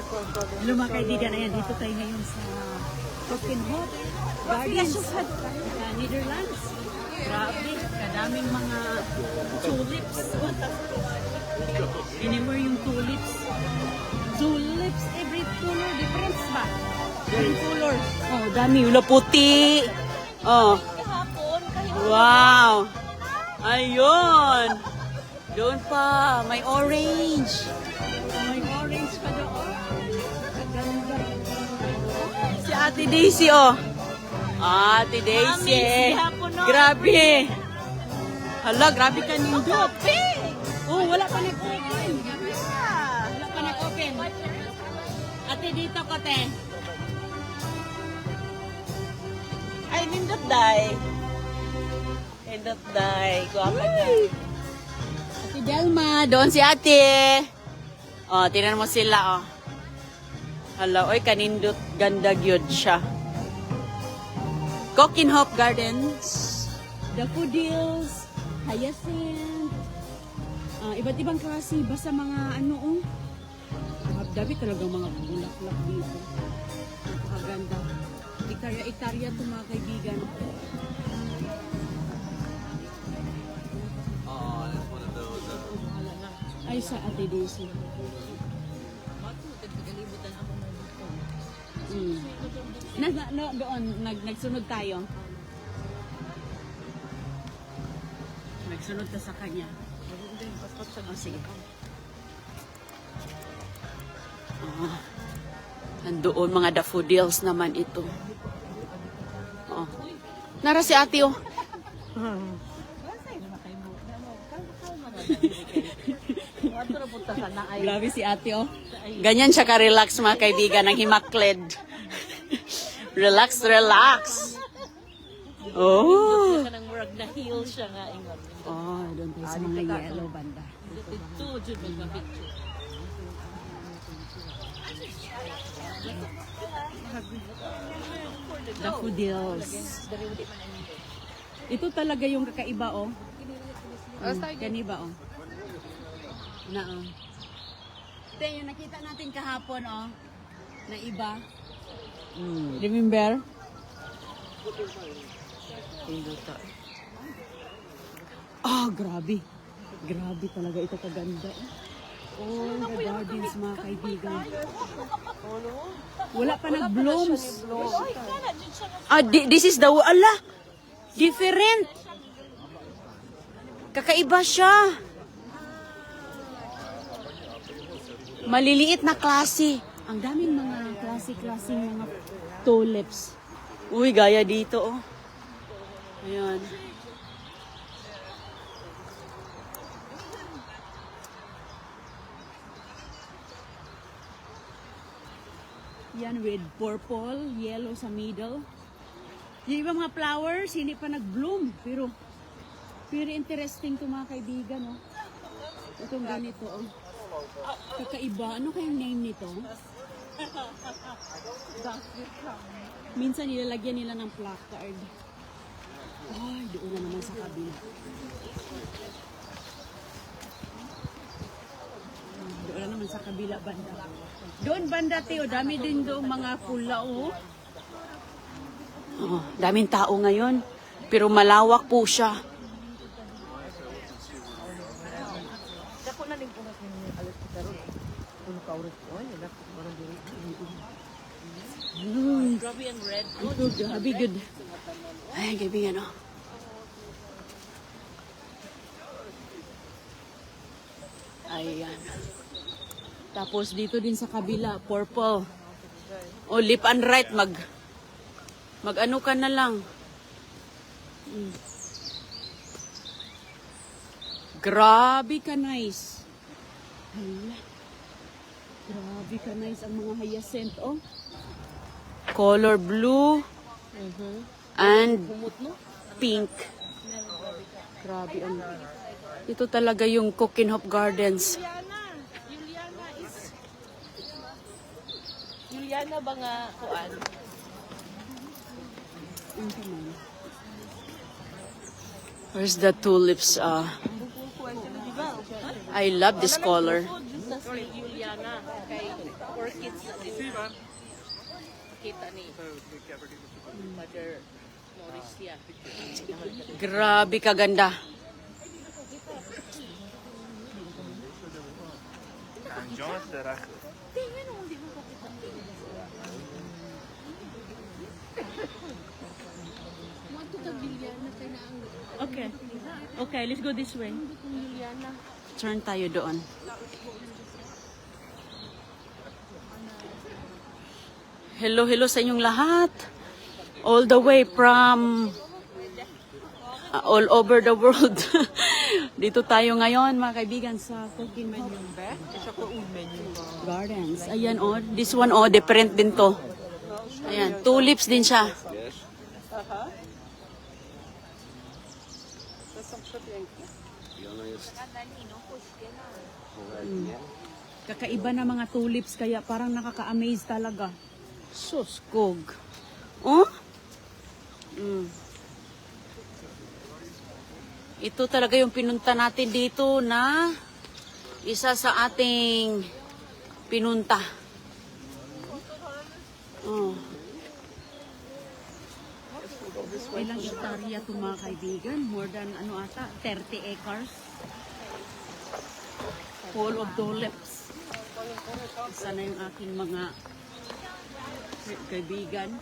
Hello mga kaibigan, ayan, dito tayo ngayon sa Kockenhof Gardens, Netherlands. Grabe, kadaming mga tulips. Anywhere yung tulips. Tulips, every color, difference ba? Every color. Oh, dami. Wala puti. Oh. Wow. Ayun. Doon pa, may orange. May orange pa doon. Ganda. Si Ate Daisy, oh. Ate Daisy. Grabe. Hala, grabe ka nindot. Oh, wala pa nag-open. Wala pa nag-open. Ate, dito ko, te. Ay, nindot, day. Nindot, day. Guwapa ka. Ate Delma, doon si ate. Oh, tingnan mo sila, oh. Hala, oy, kanindot, ganda gyud siya. Kockenhof Gardens, daffodils, hyacinth, iba't ibang klase, basta mga ano, oh. Dabi talagang mga bulaklak dito. Napakaganda. Itarya-itarya ito mga kaibigan. Ay, sa Ate Daisy. Doon, nagsunod tayo. Nagsunod ka sa kanya. Oh, sige. Nandoon mga daffodils naman ito. Oh. Nara si ate, oh. Grabe si ate, oh. Ganyan siya ka-relax mga kaibigan ng Himakled. Relax, relax. Oh. Oh, doon tayo sa mga yellow banda. Daffodils. Ito talaga yung kakaiba, oh. Kaniba, oh. Na, oh. Ito yung nakita natin kahapon, oh. Na iba. Remember? Ah, grabe. Grabe talaga ito kaganda. Oh, the gardens, mga kaibigan. Wala pa nag-blooms. Ah, this is the... Ala! Different! Kakaiba siya. Maliliit na klase. Ang daming mga klase-klaseng mga tulips. Uy, gaya dito, oh. Ayan. Yan with purple, yellow sa middle. Yung iba mga flowers, hindi pa nag-bloom. Pero, very interesting to mga kaibigan, oh. Itong ganito, oh. Kakaiba. Ano kayang name nito? Minsan nilalagyan nila ng placard. Ay, doon na naman sa kabila. Doon na naman sa kabila banda. Doon banda, Teo, dami din doon mga pula, oh. Oh, daming tao ngayon. Pero malawak po siya. Grabe ang red. Grabe good. Ay, kaibigan, oh. Ayan. Tapos dito din sa kabila, purple. Oh, lip and right, mag-ano ka na lang. Grabe ka nice. Hala. Grabe ka nice ang mga hyacinth, oh. Color blue and pink. Grabe ang... Ito talaga yung Kockenhof Gardens. Juliana ba nga kuan? Where's the tulips? I love this color. Juliana kay kids na din. Kita ni Mother Mauricia. Grabe kaganda. Okay. Okay, let's go this way. Turn tayo doon. Hello, hello sa inyong lahat. All the way from all over the world. Dito tayo ngayon, mga kaibigan, sa Cooking Gardens. Ayan, oh. This one, oh, different din to. Ayan, tulips din siya. Kakaiba na mga tulips, kaya parang nakaka-amaze talaga. Sus, kog. Oh? Ito talaga yung pinunta natin dito na isa sa ating pinunta. Oh. Ilang hektarya ito mga kaibigan? More than 30 acres. Full of tulips. Isa na yung aking mga kaibigan.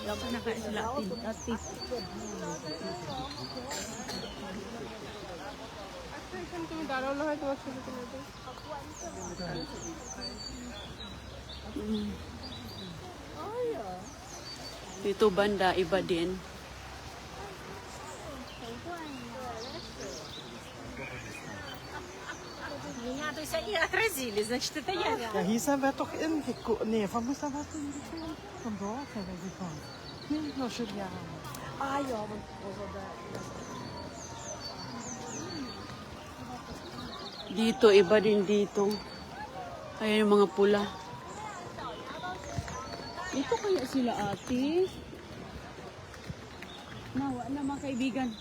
Laban na kayo sila atit. Dito banda, iba din. Меня то есть они отразили, значит это я. Ja, hier zijn wij toch ingekomen. Nee, van moest dat wat ingekomen? Vandaag zijn wij gegaan. Nee, naar Juliana. Ah ja, want was dat Dito, iba din dito. Ayan yung mga pula. Dito kaya sila ate? Nawa na mga kaibigan.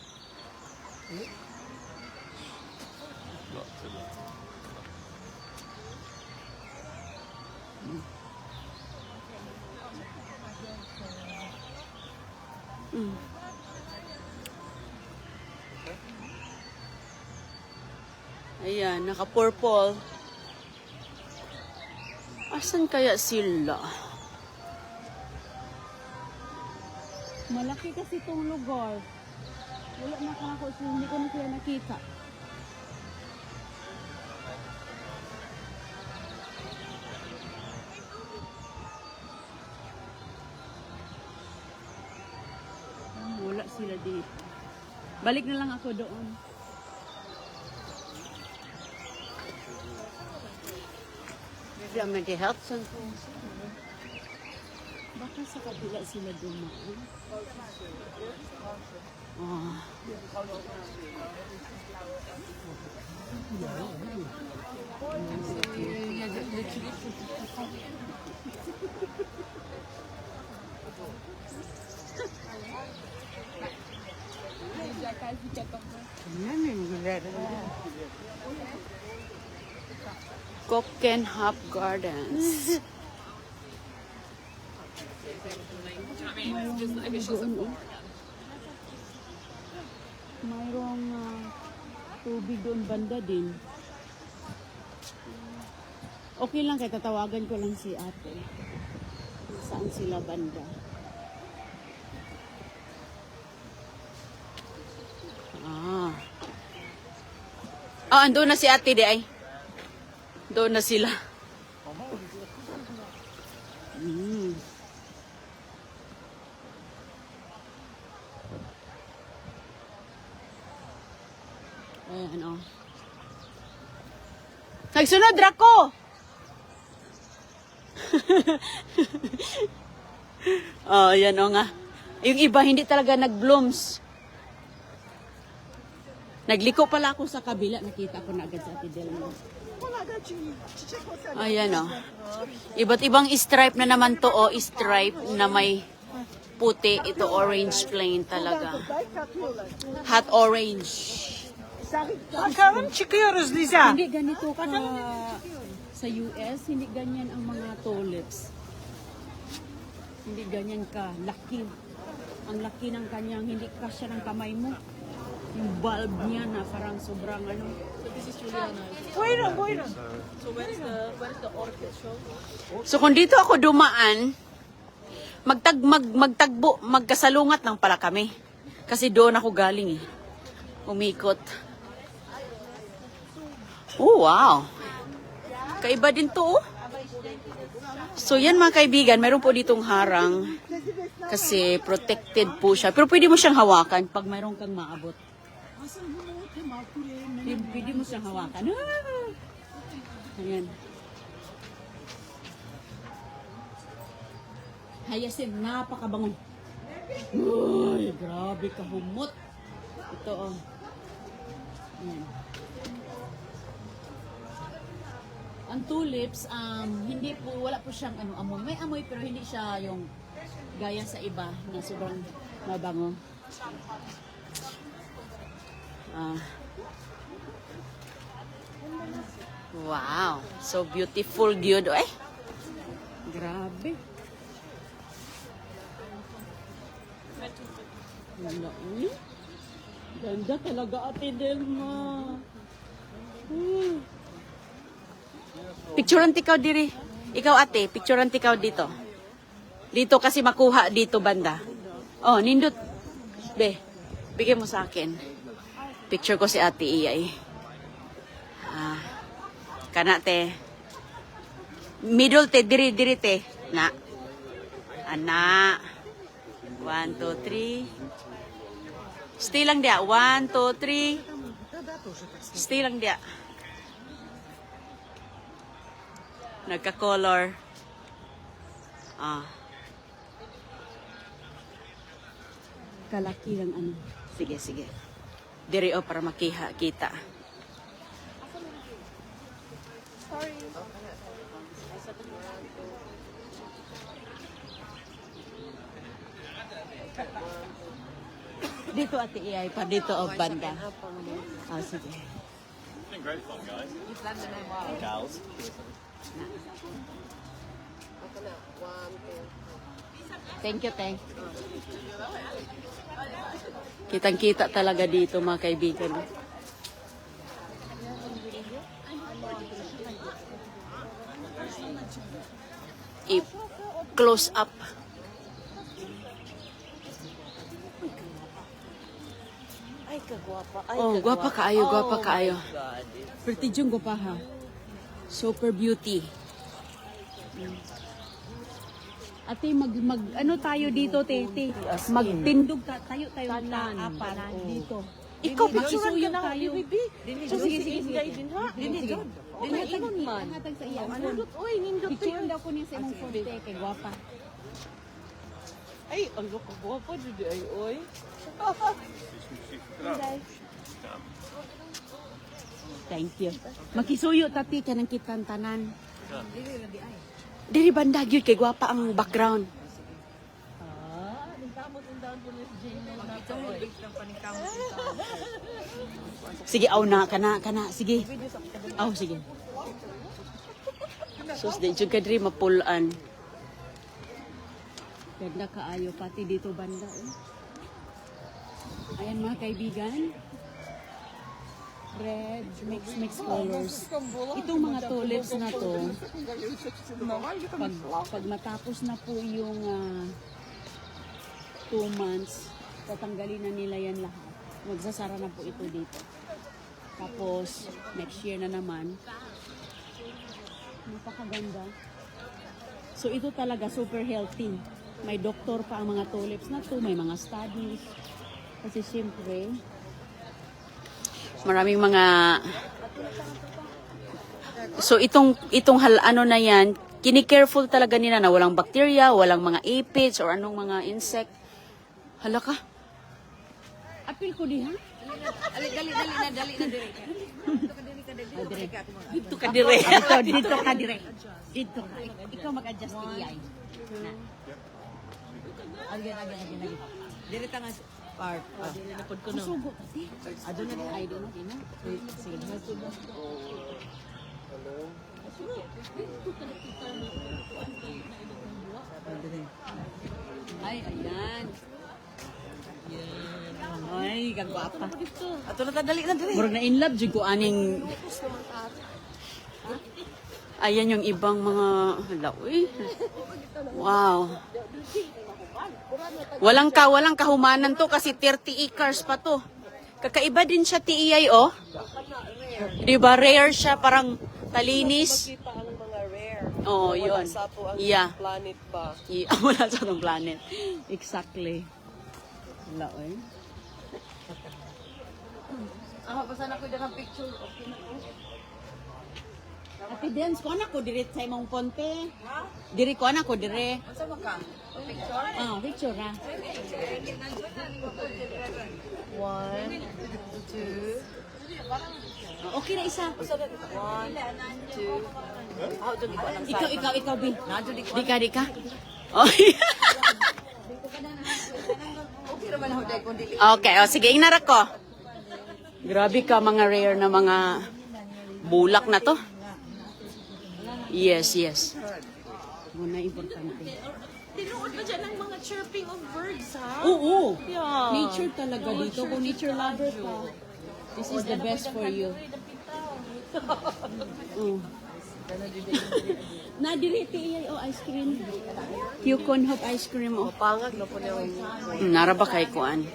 Ayan, naka-purple. Asan kaya sila? Malaki kasi itong lugar. Wala na ako, so hindi ko na sila nakita. Wala sila dito. Balik na lang ako doon. Maybe I'm going to help something. Baka sa kabila sila dumaan. Oh. Cookenhop Gardens. Mayroong tubig doon banda din. Okay lang, kaya tatawagan ko lang si ate. Saan sila banda? Andun na si ate di ay. Doon na sila. Ayan o. Nagsunod, Draco! Oh, yan o nga. Yung iba hindi talaga nag-blooms. Nagliko pala ako sa kabila, nakita ko na agad sa Ate Delma. Ayan o. Iba't ibang stripe na naman to o, stripe na may puti. Ito orange plain talaga. Hot orange. Bakalım çıkıyoruz Liza. Hindi ganito ka sa US, hindi ganyan ang mga tulips. Hindi ganyan ka laki. Ang laki ng kanyang, hindi kasya ng kamay mo. Yung bulb niya na parang sobrang ano. Buyurun buyurun. So kung dito ako dumaan, magtagbo, magkasalungat lang pala kami. Kasi doon ako galing eh. Umikot. Oh, wow. Kaiba din to oh. So yan mga kaibigan, mayroon po ditong harang. Kasi protected po siya. Pero pwede mo siyang hawakan pag mayroon kang maabot. Pwede mo siyang hawakan. Ah! Ayan. Hyacinth, napakabango. Uy, grabe kahumot. Ito oh. Ayan. Ang tulips, hindi po, wala po siyang amoy. May amoy pero hindi siya yung gaya sa iba na sobrang mabango. Wow, so beautiful gyud. Eh, grabe. Ganda, ganda talaga Ate Delma. Picturean tikaw diri. Ikaw ate, picturean tikaw dito. Dito kasi makuha dito banda. Oh, nindot. Be, bigay mo sa akin. Picture ko si ate Iyay. Kana te. Middle te, diri te. Na. Ana. 1, 2, 3. Stay lang dia. 1, 2, 3. Stay lang dia. Nagka-color. Kalaki lang ano. Sige, sige. Diri o para kita. Dito ate Iyay, pa dito o banda. Sige. Great fun, guys. Gals. Thank you, thank. Kitang-kita talaga dito mga kaibigan. Close up. Ay, kagwapa. Ay, Oh, gwapa kaayo. Oh my God. Pretty jung gwapa ha. Super beauty. Ate, ano tayo dito, Tete? Magtindog tayo apat dito. Ikaw, picturean ka Makisuyo na. tayo. Sige. Din ha? Dinidod. Dinidod man. Hatag sa iya. Nindot, oy, nindot. Picture daw ko niya sa imong fonte kay gwapa. Ay, ang kagwapa. Didi ay, oy. Thank you. Makisuyo tati kanang kitang tanan. Diri banda gyud kay gwapa ang background. Sige, aw na kana. Sige. Aw, sige. Sus, di jud ka diri mapulan. Ganda kaayo pati dito banda. Ayan mga kaibigan. Red, mix colors. Itong mga tulips na to, pag matapos na po yung 2 months, tatanggalin na nila yan lahat. Magsasara na po ito dito. Tapos, next year na naman. Napakaganda. So, ito talaga super healthy. May doktor pa ang mga tulips na to, may mga studies. Kasi siyempre, maraming mga so itong ano na yan, kini-careful talaga nila na walang bacteria, walang mga aphids or anong mga insect. Hala ka. Apil ko di ha? Dali na dire. Dito ka dire. Dito ka dire. Dito ka. Ikaw mag-adjust iyay. Again. Dire ta nga part. Napod ko na. Sugo pati. Ado na din. Ay, doon na din. Sige. Ay, ayan. Ay, kagwapa. Ato na ta dali na dire. Murag na in love, jud ko aning... Ayan yung ibang mga... Hala, uy. Wow. Walang kahumanan to kasi 30 acres pa to. Kakaiba din siya TEI, oh. Diba, rare siya, parang talinis. Kita ang mga rare. Oo, yun. Sa ato ang Yeah. planet ba? Wala sa itong planet. Exactly. Wala, eh. Pasan ako dyan ang picture. Okay na ko. Ate Dance, ko anak ko dire sa imong ponte. Diri ko anak ko dire. Asa man ka? Picture? Ah, picture ha. 1, 2. Okay na isa. 1, 2. Ako dyan di ko alam sa. Ikaw, Bin. Di ka. Oh. Okay naman ako dahil kung dili. Okay, oh, sige, inara ko. Grabe ka, mga rare na mga bulak na to. Yes. Muna importante. Tinuod ba dyan ang mga chirping of birds, ha? Oo. Yeah. Nature talaga dito. Kung nature lover ka, this is the best for you. Nadiriti iyay o ice cream. Yukon hop ice cream o. Pangag na po niya. Nara ba kay kuan?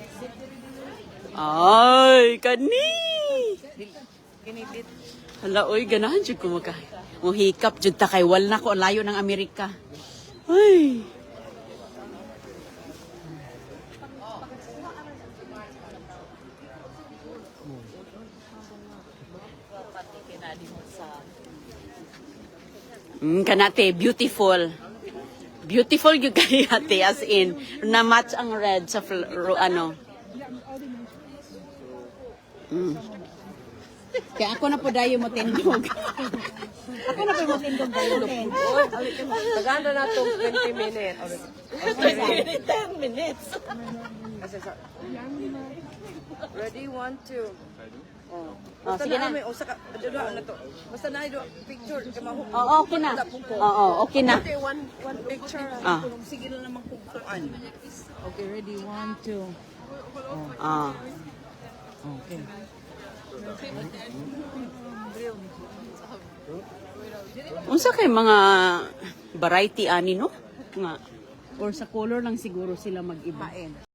Ay, kani! Kinidit. Hala, oy, ganahan jud ko makain. Muhikap jud ta kay wal na ko layo ng Amerika. Ay. Kanate, beautiful. Beautiful yung kay ate, as in, na-match ang red sa, ano. Kaya ako na po dayo mo tindog. Ako na po mo tindog dayo. Naganda na itong 20 minutes. 10 minutes. Ready? 1, 2. Oh, Basta sige na. may usa ka. Ano to? Basta na ito picture. Oo, okay na. Oo, okay na. Okay, one picture. Ah. Sige na naman kugtuan. Okay, ready? 1, 2. Ah. Okay. Unsa kay mga variety ani no? Nga Or sa color lang siguro sila mag-iba.